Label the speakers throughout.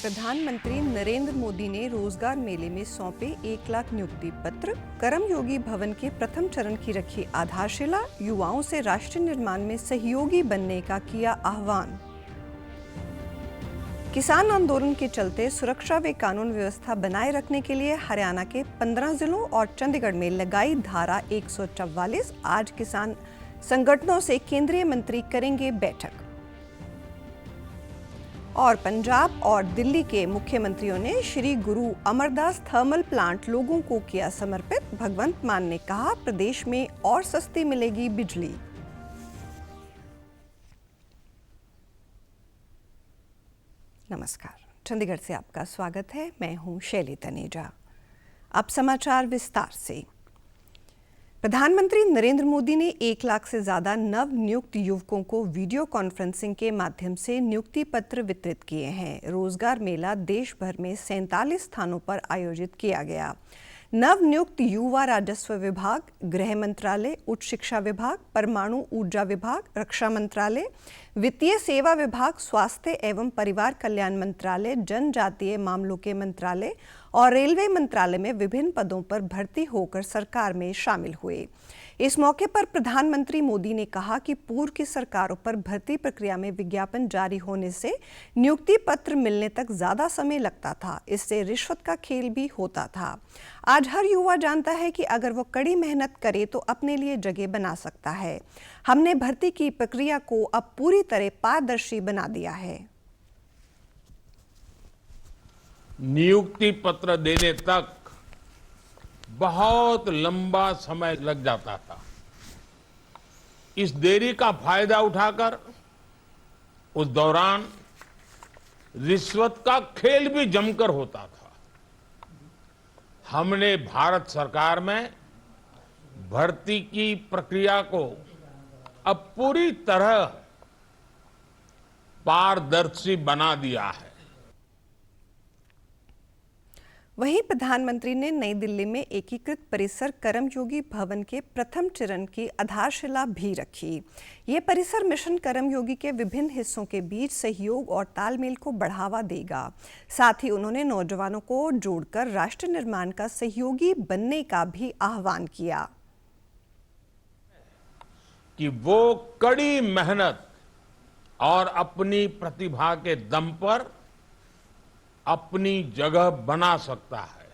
Speaker 1: प्रधानमंत्री नरेंद्र मोदी ने रोजगार मेले में सौंपे 1 लाख नियुक्ति पत्र। कर्मयोगी भवन के प्रथम चरण की रखी आधारशिला। युवाओं से राष्ट्र निर्माण में सहयोगी बनने का किया आह्वान। किसान आंदोलन के चलते सुरक्षा व कानून व्यवस्था बनाए रखने के लिए हरियाणा के 15 जिलों और चंडीगढ़ में लगाई धारा 144। आज किसान संगठनों से केंद्रीय मंत्री करेंगे बैठक। और पंजाब और दिल्ली के मुख्यमंत्रियों ने श्री गुरु अमरदास थर्मल प्लांट लोगों को किया समर्पित। भगवंत मान ने कहा, प्रदेश में और सस्ती मिलेगी बिजली। नमस्कार, चंडीगढ़ से आपका स्वागत है। मैं हूं शैली तनेजा। अब समाचार विस्तार से। प्रधानमंत्री नरेंद्र मोदी ने 1 लाख से ज्यादा नव नियुक्त युवकों को वीडियो कॉन्फ्रेंसिंग के माध्यम से नियुक्ति पत्र वितरित किए हैं। रोजगार मेला देश भर में 47 स्थानों पर आयोजित किया गया। नव नियुक्त युवा राजस्व विभाग, गृह मंत्रालय, उच्च शिक्षा विभाग, परमाणु ऊर्जा विभाग, रक्षा मंत्रालय, वित्तीय सेवा विभाग, स्वास्थ्य एवं परिवार कल्याण मंत्रालय, जनजातीय मामलों के मंत्रालय और रेलवे मंत्रालय में विभिन्न पदों पर भर्ती होकर सरकार में शामिल हुए। इस मौके पर प्रधानमंत्री मोदी ने कहा कि पूर्व की सरकारों पर भर्ती प्रक्रिया में विज्ञापन जारी होने से नियुक्ति पत्र मिलने तक ज्यादा समय लगता था। इससे रिश्वत का खेल भी होता था। आज हर युवा जानता है कि अगर वो कड़ी मेहनत करे तो अपने लिए जगह बना सकता है। हमने भर्ती की प्रक्रिया को अब पूरी तरह पारदर्शी बना दिया है।
Speaker 2: नियुक्ति पत्र देने तक बहुत लंबा समय लग जाता था। इस देरी का फायदा उठाकर उस दौरान रिश्वत का खेल भी जमकर होता था। हमने भारत सरकार में भर्ती की प्रक्रिया को अब पूरी तरह पारदर्शी बना दिया है।
Speaker 1: वहीं प्रधानमंत्री ने नई दिल्ली में एकीकृत परिसर कर्मयोगी भवन के प्रथम चरण की आधारशिला भी रखी। ये परिसर मिशन कर्मयोगी के विभिन्न हिस्सों के बीच सहयोग और तालमेल को बढ़ावा देगा। साथ ही उन्होंने नौजवानों को जोड़कर राष्ट्र निर्माण का सहयोगी बनने का भी आह्वान किया
Speaker 2: कि वो कड़ी मेहनत और अपनी प्रतिभा के दम पर अपनी जगह बना सकता है।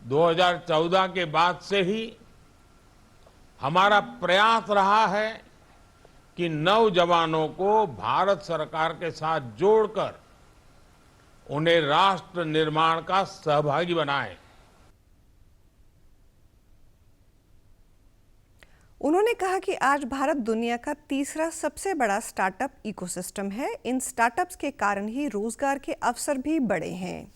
Speaker 2: 2014 के बाद से ही हमारा प्रयास रहा है कि नौजवानों को भारत सरकार के साथ जोड़कर उन्हें राष्ट्र निर्माण का सहभागी बनाएं।
Speaker 1: उन्होंने कहा कि आज भारत दुनिया का तीसरा सबसे बड़ा स्टार्टअप इकोसिस्टम है। इन स्टार्टअप्स के कारण ही रोजगार के अवसर भी बढ़े हैं।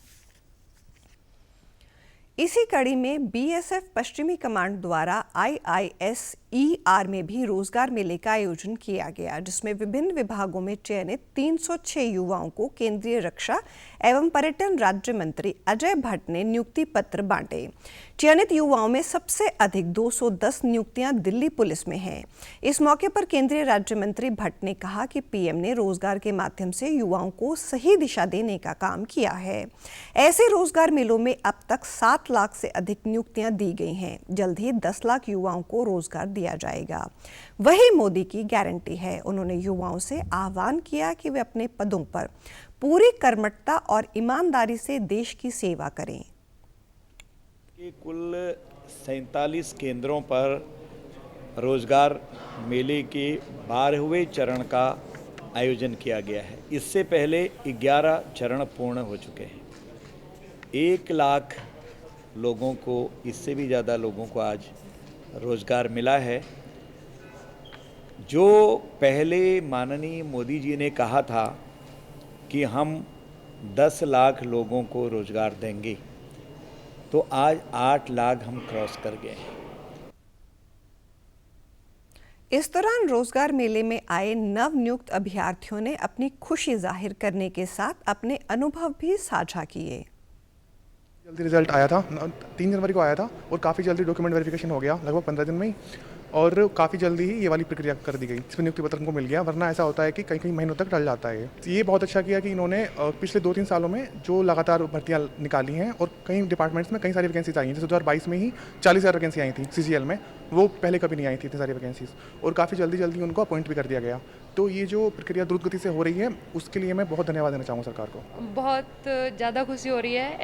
Speaker 1: इसी कड़ी में बीएसएफ पश्चिमी कमांड द्वारा IISER में भी रोजगार मेले का आयोजन किया गया, जिसमें विभिन्न विभागों में चयनित 306 युवाओं को केंद्रीय रक्षा एवं पर्यटन राज्य मंत्री अजय भट्ट ने नियुक्ति पत्र बांटे। चयनित युवाओं में सबसे अधिक 210 नियुक्तियां दिल्ली पुलिस में हैं। इस मौके पर केंद्रीय राज्य मंत्री भट्ट ने कहा कि पीएम ने रोजगार के माध्यम से युवाओं को सही दिशा देने का काम किया है। ऐसे रोजगार मेलों में अब तक 7 लाख से अधिक नियुक्तियां दी गई हैं। जल्द ही 10 लाख युवाओं को रोजगार दिया जाएगा। वही मोदी की गारंटी है। उन्होंने युवाओं से आह्वान किया कि वे अपने पदों पर पूरी कर्मठता और ईमानदारी से देश की सेवा करें।
Speaker 3: कुल 47 केंद्रों पर रोजगार मेले के 12वें चरण का आयोजन किया गया है। इससे पहले 11 चरण पूर्ण हो चुके हैं। 1 लाख लोगों को, इससे भी ज़्यादा लोगों को आज रोजगार मिला है। जो पहले माननीय मोदी जी ने कहा था कि हम 10 लाख लोगों को रोजगार देंगे, तो आज 8 लाख हम क्रॉस कर गए हैं।
Speaker 1: इस दौरान रोजगार मेले में आए नव नियुक्त अभ्यर्थियों ने अपनी खुशी जाहिर करने के साथ अपने अनुभव भी साझा किए।
Speaker 4: जल्दी रिजल्ट आया था, 3 जनवरी को आया था और काफ़ी जल्दी डॉक्यूमेंट वेरिफिकेशन हो गया, लगभग 15 दिन में ही। और काफ़ी जल्दी ही ये वाली प्रक्रिया कर दी गई, इसमें नियुक्ति पत्र उनको मिल गया, वरना ऐसा होता है कि कई कई महीनों तक टल जाता है। ये बहुत अच्छा किया कि इन्होंने पिछले 2-3 सालों में जो लगातार भर्तियाँ निकाली हैं और कई डिपार्टमेंट्स में कई सारी वैकेंसीज आई हैं, जैसे 2022 में ही 40,000 वैकेंसी आई थी CCL में, वो पहले कभी नहीं आई थी इतनी सारी वैकेंसीज, और काफ़ी जल्दी उनको अपॉइंट भी कर दिया गया। तो ये जो प्रक्रिया द्रुत गति से हो रही है उसके लिए मैं बहुत धन्यवाद देना चाहूँगा सरकार को।
Speaker 5: बहुत ज़्यादा खुशी हो रही है,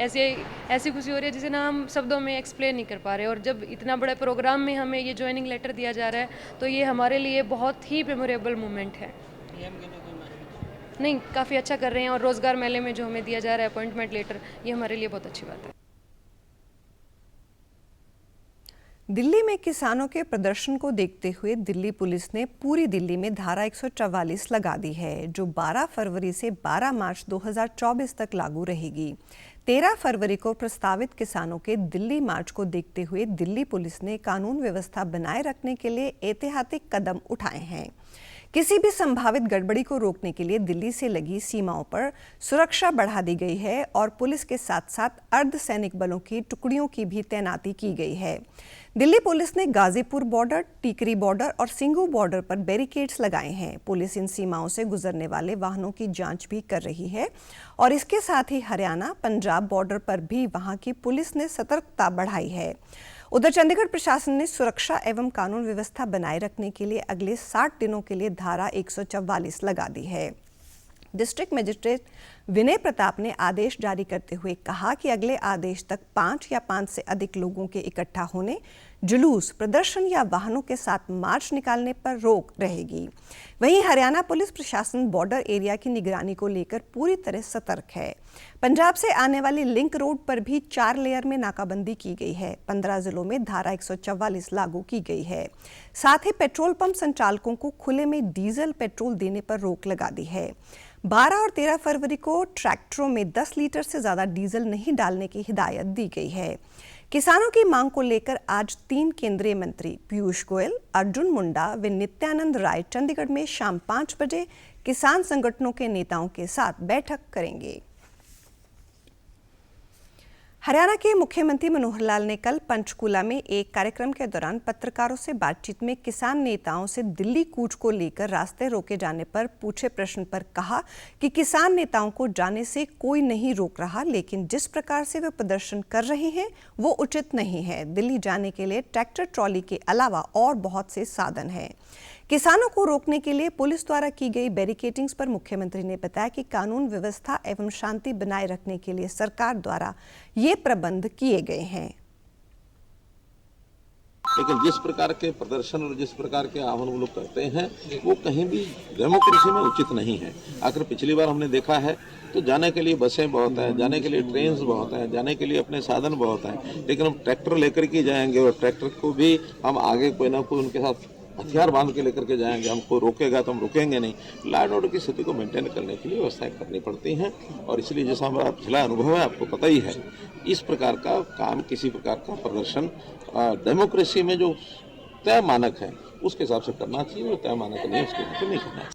Speaker 5: ऐसी खुशी हो रही है जिसे ना हम शब्दों में एक्सप्लेन नहीं कर पा रहे, और जब इतना बड़े प्रोग्राम में हमें ये ज्वाइनिंग लेटर दिया जा रहा है तो ये हमारे लिए बहुत ही मेमोरेबल मोमेंट है। नहीं, काफ़ी अच्छा कर रहे हैं, और रोज़गार मेले में जो हमें दिया जा रहा है अपॉइंटमेंट लेटर, ये हमारे लिए बहुत अच्छी बात है।
Speaker 1: दिल्ली में किसानों के प्रदर्शन को देखते हुए दिल्ली पुलिस ने पूरी दिल्ली में धारा 144 लगा दी है, जो 12 फरवरी से 12 मार्च 2024 तक लागू रहेगी। 13 फरवरी को प्रस्तावित किसानों के दिल्ली मार्च को देखते हुए दिल्ली पुलिस ने कानून व्यवस्था बनाए रखने के लिए ऐतिहासिक कदम उठाए हैं। किसी भी संभावित गड़बड़ी को रोकने के लिए दिल्ली से लगी सीमाओं पर सुरक्षा बढ़ा दी गई है और पुलिस के साथ साथ अर्धसैनिक बलों की टुकड़ियों की भी तैनाती की गई है। दिल्ली पुलिस ने गाजीपुर बॉर्डर, टीकरी बॉर्डर और सिंघू बॉर्डर पर बैरिकेड्स लगाए हैं। पुलिस इन सीमाओं से गुजरने वाले वाहनों की जांच भी कर रही है और इसके साथ ही हरियाणा, पंजाब बॉर्डर पर भी वहां की पुलिस ने सतर्कता बढ़ाई है। उधर चंडीगढ़ प्रशासन ने सुरक्षा एवं कानून व्यवस्था बनाए रखने के लिए अगले 60 दिनों के लिए धारा 144 लगा दी है। डिस्ट्रिक्ट मजिस्ट्रेट विनय प्रताप ने आदेश जारी करते हुए कहा कि अगले आदेश तक 5 या 5 से अधिक लोगों के इकट्ठा होने, जुलूस, प्रदर्शन या वाहनों के साथ मार्च निकालने पर रोक रहेगी। वहीं हरियाणा पुलिस प्रशासन बॉर्डर एरिया की निगरानी को लेकर पूरी तरह सतर्क है। पंजाब से आने वाली लिंक रोड पर भी 4 लेयर में नाकाबंदी की गई है। 15 जिलों में धारा 144 लागू की गई है। साथ ही पेट्रोल पंप संचालकों को खुले में डीजल पेट्रोल देने पर रोक लगा दी है। 12 और 13 फरवरी को ट्रैक्टरों में 10 लीटर से ज्यादा डीजल नहीं डालने की हिदायत दी गई है। किसानों की मांग को लेकर आज 3 केंद्रीय मंत्री पीयूष गोयल, अर्जुन मुंडा व नित्यानंद राय चंडीगढ़ में शाम 5 बजे किसान संगठनों के नेताओं के साथ बैठक करेंगे। हरियाणा के मुख्यमंत्री मनोहर लाल ने कल पंचकूला में एक कार्यक्रम के दौरान पत्रकारों से बातचीत में किसान नेताओं से दिल्ली कूच को लेकर रास्ते रोके जाने पर पूछे प्रश्न पर कहा कि किसान नेताओं को जाने से कोई नहीं रोक रहा, लेकिन जिस प्रकार से वे प्रदर्शन कर रहे हैं वो उचित नहीं है। दिल्ली जाने के लिए ट्रैक्टर ट्रॉली के अलावा और बहुत से साधन हैं। किसानों को रोकने के लिए पुलिस द्वारा की गई बैरिकेडिंग्स पर मुख्यमंत्री ने बताया कि कानून व्यवस्था एवं शांति बनाए रखने के लिए सरकार द्वारा ये प्रबंध किए गए हैं।
Speaker 6: लेकिन जिस प्रकार के प्रदर्शन और जिस प्रकार के आह्वान वो लोग करते हैं वो कहीं भी डेमोक्रेसी में उचित नहीं है। आखिर पिछली बार हमने देखा है तो जाने के लिए बसें बहुत हैं, जाने के लिए ट्रेन्स बहुत हैं, जाने के लिए अपने साधन बहुत हैं, लेकिन हम ट्रैक्टर लेकर के जाएंगे और ट्रैक्टर को भी हम आगे कोई ना कोई उनके साथ हथियार बांध के लेकर के जाएंगे, हमको रोकेगा तो हम रुकेंगे नहीं। लॉ एंड ऑर्डर की स्थिति को मेंटेन करने के लिए व्यवस्थाएं करनी पड़ती हैं और इसलिए जैसा हमारा पिछला अनुभव है आपको पता ही है, इस प्रकार का काम, किसी प्रकार का प्रदर्शन डेमोक्रेसी में जो तय मानक है उसके हिसाब से करना चाहिए, तय मानक नहीं उसके हिसाब से नहीं करना चाहिए।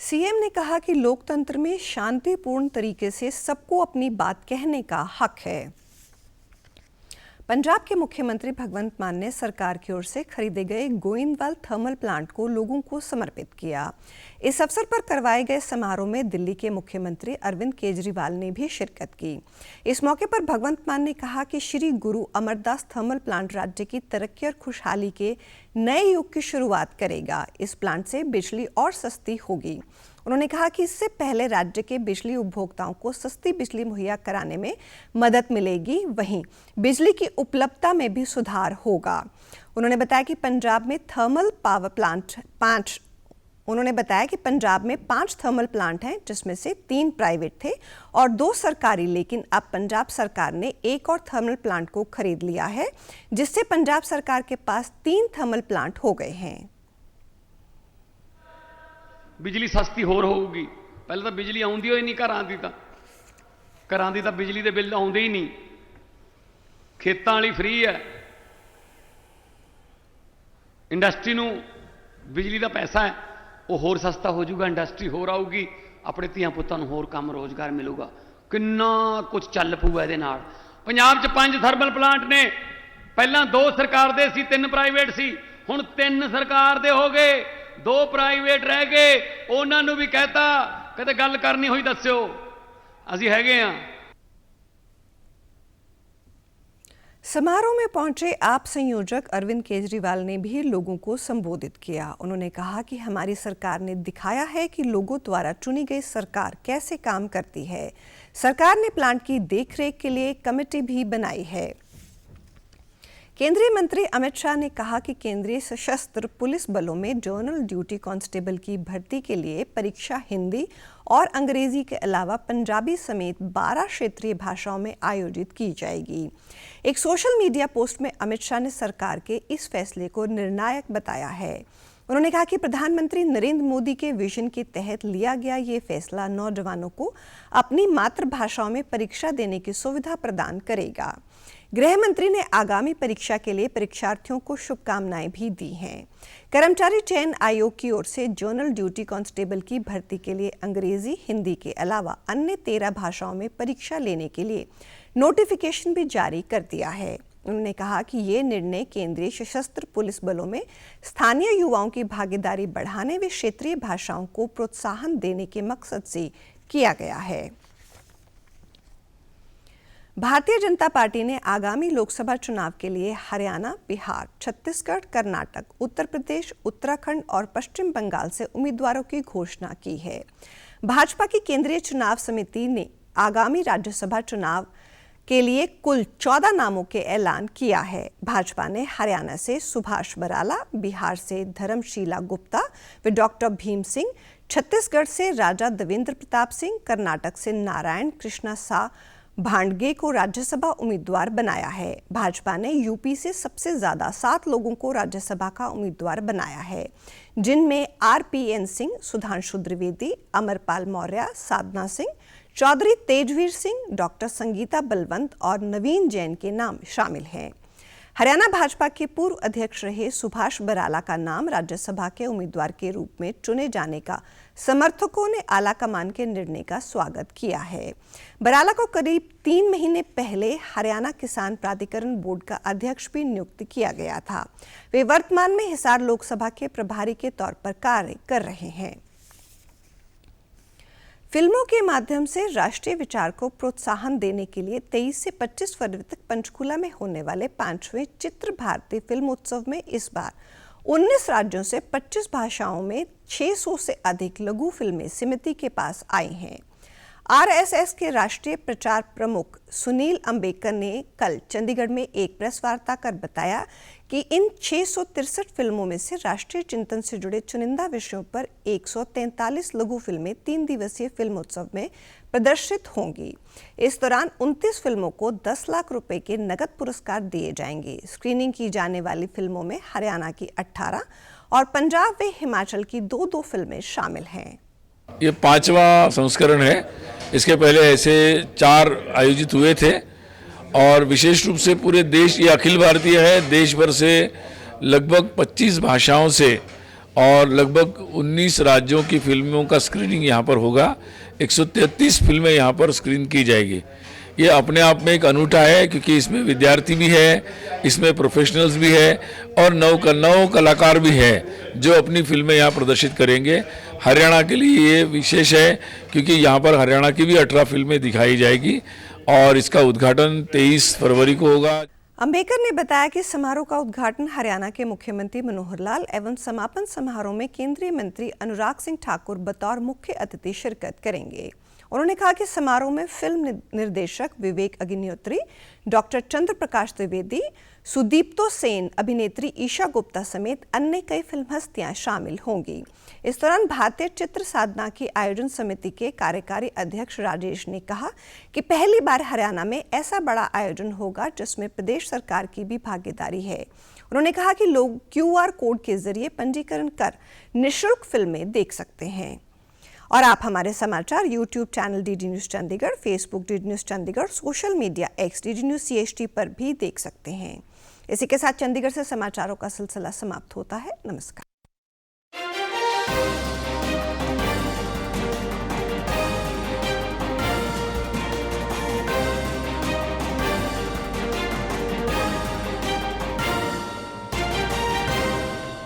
Speaker 1: सीएम ने कहा कि लोकतंत्र में शांतिपूर्ण तरीके से सबको अपनी बात कहने का हक है। पंजाब के मुख्यमंत्री भगवंत मान ने सरकार की ओर से खरीदे गए गोइंदवाल थर्मल प्लांट को लोगों को समर्पित किया। इस अवसर पर करवाए गए समारोह में दिल्ली के मुख्यमंत्री अरविंद केजरीवाल ने भी शिरकत की। इस मौके पर भगवंत मान ने कहा कि श्री गुरु अमरदास थर्मल प्लांट राज्य की तरक्की और खुशहाली के नए युग की शुरुआत करेगा। इस प्लांट से बिजली और सस्ती होगी। उन्होंने कहा कि इससे पहले राज्य के बिजली उपभोक्ताओं को सस्ती बिजली मुहैया कराने में मदद मिलेगी, वहीं बिजली की उपलब्धता में भी सुधार होगा। उन्होंने बताया कि पंजाब में thermal power plant 5 thermal plant हैं, जिसमें से 3 प्राइवेट थे और 2 सरकारी, लेकिन अब पंजाब सरकार ने एक और थर्मल प्लांट को खरीद लिया है, जिससे पंजाब सरकार के पास 3 थर्मल प्लांट हो गए हैं।
Speaker 7: बिजली सस्ती होर होगी। पहले तो बिजली आउंदी होई नहीं, घरां दी तां बिजली दे बिल आउंदे ही नहीं। खेतां वाली फ्री है, इंडस्ट्री नूं बिजली दा पैसा है वो होर सस्ता हो जाऊगा, इंडस्ट्री होर आऊगी, अपने धियां पुत्तां नूं होर काम रोजगार मिलूगा। किन्ना कुछ चल पऊगा इहदे नाल। पंजाब 'च 5 थर्मल प्लांट ने, ਪਹਿਲਾਂ 2 ਸਰਕਾਰ ਦੇ ਸੀ, 3 ਪ੍ਰਾਈਵੇਟ ਸੀ, ਹੁਣ 3 ਸਰਕਾਰ ਦੇ ਹੋ ਗਏ, 2 ਪ੍ਰਾਈਵੇਟ ਰਹਿ ਗਏ। ਉਹਨਾਂ ਨੂੰ ਵੀ ਕਹਿਤਾ ਕਦੇ ਗੱਲ ਕਰਨੀ ਹੋਈ ਦੱਸਿਓ, ਅਸੀਂ ਹੈਗੇ ਆ।
Speaker 1: समारोह में पहुंचे आप संयोजक अरविंद केजरीवाल ने भी लोगों को संबोधित किया। उन्होंने कहा कि हमारी सरकार ने दिखाया है कि लोगों द्वारा चुनी गई सरकार कैसे काम करती है। सरकार ने प्लांट की देखरेख के लिए कमेटी भी बनाई है। केंद्रीय मंत्री अमित शाह ने कहा कि केंद्रीय सशस्त्र पुलिस बलों में जनरल ड्यूटी कांस्टेबल की भर्ती के लिए परीक्षा हिंदी और अंग्रेजी के अलावा पंजाबी समेत 12 क्षेत्रीय भाषाओं में आयोजित की जाएगी। एक सोशल मीडिया पोस्ट में अमित शाह ने सरकार के इस फैसले को निर्णायक बताया है। उन्होंने कहा कि प्रधानमंत्री नरेंद्र मोदी के विजन के तहत लिया गया ये फैसला नौजवानों को अपनी मातृभाषाओं में परीक्षा देने की सुविधा प्रदान करेगा। गृह मंत्री ने आगामी परीक्षा के लिए परीक्षार्थियों को शुभकामनाएं भी दी हैं। कर्मचारी चयन आयोग की ओर से जनरल ड्यूटी कांस्टेबल की भर्ती के लिए अंग्रेजी, हिंदी के अलावा अन्य 13 भाषाओं में परीक्षा लेने के लिए नोटिफिकेशन भी जारी कर दिया है। उन्होंने कहा कि ये निर्णय केंद्रीय सशस्त्र पुलिस बलों में स्थानीय युवाओं की भागीदारी बढ़ाने व क्षेत्रीय भाषाओं को प्रोत्साहन देने के मकसद से किया गया है। भारतीय जनता पार्टी ने आगामी लोकसभा चुनाव के लिए हरियाणा, बिहार, छत्तीसगढ़, कर्नाटक, उत्तर प्रदेश, उत्तराखंड और पश्चिम बंगाल से उम्मीदवारों की घोषणा की है। भाजपा की केंद्रीय चुनाव समिति ने आगामी राज्यसभा चुनाव के लिए कुल 14 नामों के ऐलान किया है। भाजपा ने हरियाणा से सुभाष बराला, बिहार से धर्मशीला गुप्ता व डॉक्टर भीम सिंह, छत्तीसगढ़ से राजा देवेंद्र प्रताप सिंह, कर्नाटक से नारायण कृष्णा सा भांडगे को राज्यसभा उम्मीदवार बनाया है। भाजपा ने यूपी से सबसे ज्यादा 7 लोगों को राज्यसभा का उम्मीदवार बनाया है, जिनमें RPN सिंह, सुधांशु द्विवेदी, अमरपाल मौर्य, साधना सिंह, चौधरी तेजवीर सिंह, डॉक्टर संगीता बलवंत और नवीन जैन के नाम शामिल हैं। हरियाणा भाजपा के पूर्व अध्यक्ष रहे सुभाष बराला का नाम राज्यसभा के उम्मीदवार के रूप में चुने जाने का समर्थकों ने आलाकमान के निर्णय का स्वागत किया है। बराला को करीब 3 महीने पहले हरियाणा किसान प्राधिकरण बोर्ड का अध्यक्ष भी नियुक्त किया गया था। वे वर्तमान में हिसार लोकसभा के प्रभारी के तौर पर कार्य कर रहे हैं। फिल्मों के माध्यम से राष्ट्रीय विचार को प्रोत्साहन देने के लिए 23 से 25 फरवरी तक पंचकुला में होने वाले 5वें चित्र भारती फिल्म उत्सव में इस बार 19 राज्यों से 25 भाषाओं में 600 से अधिक लघु फिल्में समिति के पास आई हैं। RSS के राष्ट्रीय प्रचार प्रमुख सुनील अंबेकर ने कल चंडीगढ़ में एक प्रेस वार्ता कर बताया कि इन 663 फिल्मों में से राष्ट्रीय चिंतन से जुड़े चुनिंदा विषयों पर 143 लघु फिल्में 3 दिवसीय फिल्मोत्सव में प्रदर्शित होंगी। इस दौरान 29 फिल्मों को 10 लाख रुपए के नगद पुरस्कार दिए जाएंगे। स्क्रीनिंग की जाने वाली फिल्मों में हरियाणा की 18 और पंजाब व हिमाचल की 2 फिल्में शामिल हैं।
Speaker 8: ये 5वां संस्करण है। इसके पहले ऐसे 4 आयोजित हुए थे और विशेष रूप से पूरे देश, ये अखिल भारतीय है, देश भर से लगभग 25 भाषाओं से और लगभग 19 राज्यों की फिल्मों का स्क्रीनिंग यहाँ पर होगा। 133 फिल्में यहाँ पर स्क्रीन की जाएगी। ये अपने आप में एक अनूठा है क्योंकि इसमें विद्यार्थी भी है, इसमें प्रोफेशनल्स भी है और नव कलाकार भी है जो अपनी फिल्में यहाँ प्रदर्शित करेंगे। हरियाणा के लिए ये विशेष है क्योंकि यहाँ पर हरियाणा की भी 18 फिल्में दिखाई जाएगी और इसका उद्घाटन 23 फरवरी को होगा।
Speaker 1: अंबेकर ने बताया कि समारोह का उद्घाटन हरियाणा के मुख्यमंत्री मनोहर लाल एवं समापन समारोह में केंद्रीय मंत्री अनुराग सिंह ठाकुर बतौर मुख्य अतिथि शिरकत करेंगे। उन्होंने कहा कि समारोह में फिल्म निर्देशक विवेक अग्निहोत्री, डॉक्टर चंद्र प्रकाश द्विवेदी, सुदीप्तो सेन, अभिनेत्री ईशा गुप्ता समेत अन्य कई फिल्म हस्तियां शामिल होंगी। इस दौरान भारतीय चित्र साधना की आयोजन समिति के कार्यकारी अध्यक्ष राजेश ने कहा कि पहली बार हरियाणा में ऐसा बड़ा आयोजन होगा जिसमें प्रदेश सरकार की भी भागीदारी है। उन्होंने कहा कि लोग QR कोड के जरिए पंजीकरण कर निःशुल्क फिल्में देख सकते हैं। और आप हमारे समाचार YouTube channel DD news Chandigarh, Facebook DD news Chandigarh, social media X DD news CHT पर भी देख सकते हैं। इसी के साथ चंडीगढ़ से समाचारों का सिलसिला समाप्त होता है। नमस्कार।